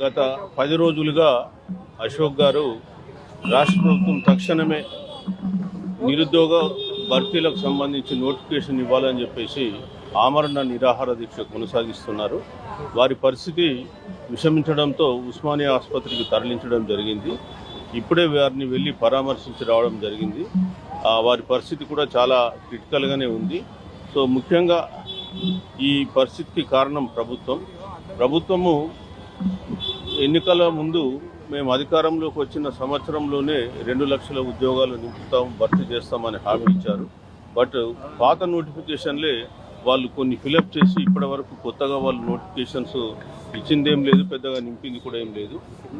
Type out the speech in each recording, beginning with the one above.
గత 10 రోజులుగా అశోక్ గారు రాష్ట్ర ప్రభుత్వం తక్షణమే నిరుద్యోగ భర్తీలకు సంబంధించి నోటిఫికేషన్ ఇవ్వాలని చెప్పేసి ఆమరణ నిరాహార దీక్ష కొనసాగిస్తున్నారు. వారి పరిస్థితి విషమించడంతో ఉస్మానియా ఆసుపత్రికి తరలించడం జరిగింది. ఇప్పుడే వారిని వెళ్ళి పరామర్శించి రావడం జరిగింది. వారి పరిస్థితి కూడా చాలా క్రిటికల్గానే ఉంది. సో ముఖ్యంగా ఈ పరిస్థితికి కారణం ప్రభుత్వము ఎన్నికల ముందు మేము అధికారంలోకి వచ్చిన సంవత్సరంలోనే 2 లక్షల ఉద్యోగాలు భర్తీ చేస్తామని హామీ ఇచ్చారు. బట్ పాత నోటిఫికేషన్లే వాళ్ళు కొన్ని ఫిలప్ చేసి ఇప్పటి వరకు కొత్తగా వాళ్ళు నోటిఫికేషన్స్ ఇచ్చిందేం లేదు, పెద్దగా నింపింది కూడా ఏం లేదు.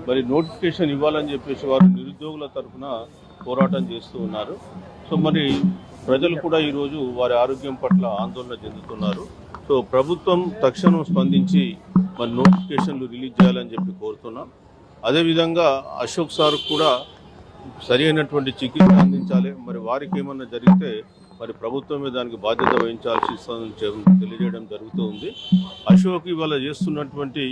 మరి నోటిఫికేషన్ ఇవ్వాలని చెప్పేసి వారు నిరుద్యోగుల తరఫున పోరాటం చేస్తూ ఉన్నారు. సో మరి ప్రజలు కూడా ఈరోజు వారి ఆరోగ్యం పట్ల ఆందోళన చెందుతున్నారు. సో ప్రభుత్వం తక్షణం స్పందించి మరి నోటిఫికేషన్లు రిలీజ్ చేయాలని చెప్పి కోరుతున్నాం. అదేవిధంగా అశోక్ సార్ కూడా సరి అయినటువంటి చికిత్స అందించాలి. మరి వారికి ఏమన్నా జరిగితే మరి ప్రభుత్వమే దానికి బాధ్యత వహించాల్సి తెలియజేయడం జరుగుతూ ఉంది. అశోక్ ఇవాళ చేస్తున్నటువంటి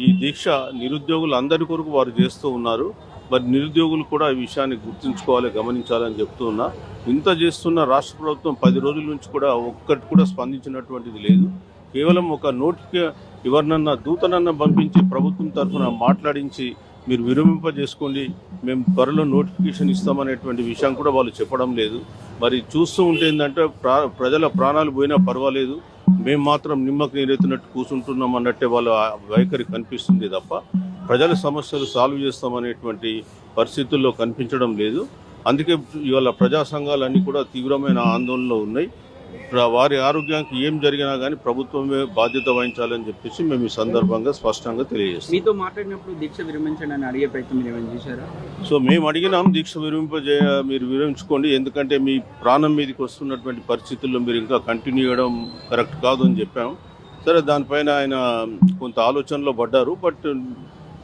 ఈ దీక్ష నిరుద్యోగులందరి కొరకు వారు చేస్తూ ఉన్నారు. మరి నిరుద్యోగులు కూడా ఈ విషయాన్ని గుర్తుంచుకోవాలి, గమనించాలని చెప్తూ ఉన్నా. ఇంత చేస్తున్న రాష్ట్ర ప్రభుత్వం 10 రోజుల నుంచి కూడా ఒక్కటి కూడా స్పందించినటువంటిది లేదు. కేవలం ఒక ఎవరినన్నా దూతనన్నా పంపించి ప్రభుత్వం తరఫున మాట్లాడించి మీరు విరమింపజేసుకోండి, మేము త్వరలో నోటిఫికేషన్ ఇస్తామనేటువంటి విషయం కూడా వాళ్ళు చెప్పడం లేదు. మరి చూస్తూ ఉంటే ఏంటంటే ప్రజల ప్రాణాలు పోయినా పర్వాలేదు, మేము మాత్రం నిమ్మకు నీరెత్తినట్టు కూర్చుంటున్నాం అన్నట్టే వాళ్ళ వైఖరి కనిపిస్తుంది తప్ప ప్రజల సమస్యలు సాల్వ్ చేస్తామనేటువంటి పరిస్థితుల్లో కనిపించడం లేదు. అందుకే ఇవాళ ప్రజా సంఘాలన్నీ కూడా తీవ్రమైన ఆందోళనలో ఉన్నాయి. వారి ఆరోగ్యానికి ఏం జరిగినా కానీ ప్రభుత్వమే బాధ్యత వహించాలని చెప్పేసి మేము ఈ సందర్భంగా స్పష్టంగా తెలియజేస్తాం. మీతో మాట్లాడినప్పుడు దీక్ష విరమించండి అని అడిగే ప్రయత్నం మీరు ఏమైనా చేశారా? సో మేము అడిగినాం, దీక్ష మీరు విరమించుకోండి, ఎందుకంటే మీ ప్రాణం మీదకి వస్తున్నటువంటి పరిస్థితుల్లో మీరు ఇంకా కంటిన్యూ చేయడం కరెక్ట్ కాదు అని చెప్పాము. సరే, దానిపైన ఆయన కొంత ఆలోచనలో పడ్డారు. బట్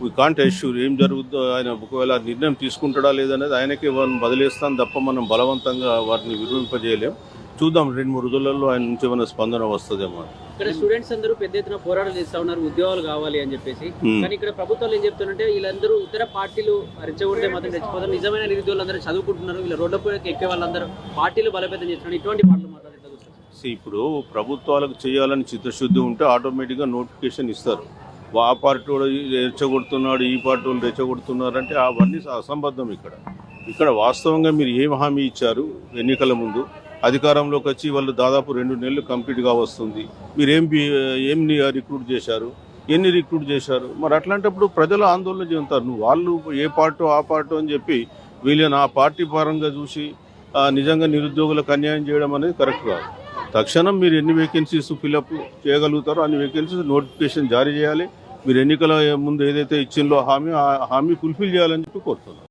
వీ కాంట్ ఎష్యూర్ ఏం జరుగుతుందో, ఆయన ఒకవేళ నిర్ణయం తీసుకుంటాడా లేదనేది ఆయనకే వారిని వదిలేస్తాను తప్ప మనం బలవంతంగా వారిని విరమింపజేయలేం. చూద్దాం, 2-3 రోజులలో ఆయన నుంచి ఏమైనా స్పందన వస్తుందేమో. ఇక్కడ స్టూడెంట్స్ అందరూ పెద్ద ఎత్తున పోరాటం చేస్తా ఉన్నారు ఉద్యోగాలు కావాలి అని చెప్పేసి. కానీ ఇక్కడ ప్రభుత్వాలు ఏం చెప్తున్నారంటే వీళ్ళందరూ ఇతర పార్టీలు రెచ్చగొడితే మాత్రం రెచ్చిపోతారు, నిజమైన నిరుద్యోగులందరూ చదువుకుంటున్నారు, వీళ్ళ రోడ్లపైకి ఎక్కే వాళ్ళందరూ పార్టీలు బలపేతం చేస్తున్నారు, ఇటువంటి మాటలు మాట్లాడుతున్నారు. ఇప్పుడు ప్రభుత్వాలకు చేయాలని చిత్తశుద్ధి ఉంటే ఆటోమేటిక్గా నోటిఫికేషన్ ఇస్తారు. ఆ పార్టీ వాడు రెచ్చగొడుతున్నాడు, ఈ పార్టీ వాళ్ళు రెచ్చగొడుతున్నారు అంటే అవన్నీ అసంబద్ధం. ఇక్కడ వాస్తవంగా మీరు ఏం హామీ ఇచ్చారు ఎన్నికల ముందు? అధికారంలోకి వచ్చి వాళ్ళు దాదాపు 2 నెలలు కంప్లీట్గా వస్తుంది. మీరు ఏం రిక్రూట్ చేశారు, ఎన్ని రిక్రూట్ చేశారు? మరి అట్లాంటప్పుడు ప్రజలు ఆందోళన చెందుతారు. వాళ్ళు ఏ పార్టీ ఆ పార్టీ అని చెప్పి వీళ్ళని ఆ పార్టీ పరంగా చూసి నిజంగా నిరుద్యోగులకు అన్యాయం చేయడం అనేది కరెక్ట్ కాదు. తక్షణం మీరు ఎన్ని వేకెన్సీస్ ఫిలప్ చేయగలుగుతారో అన్ని వేకెన్సీస్ నోటిఫికేషన్ జారీ చేయాలి. మీరు ఎన్నికల ముందు ఏదైతే ఇచ్చిందో హామీ ఫుల్ఫిల్ చేయాలని చెప్పి కోరుతున్నాను.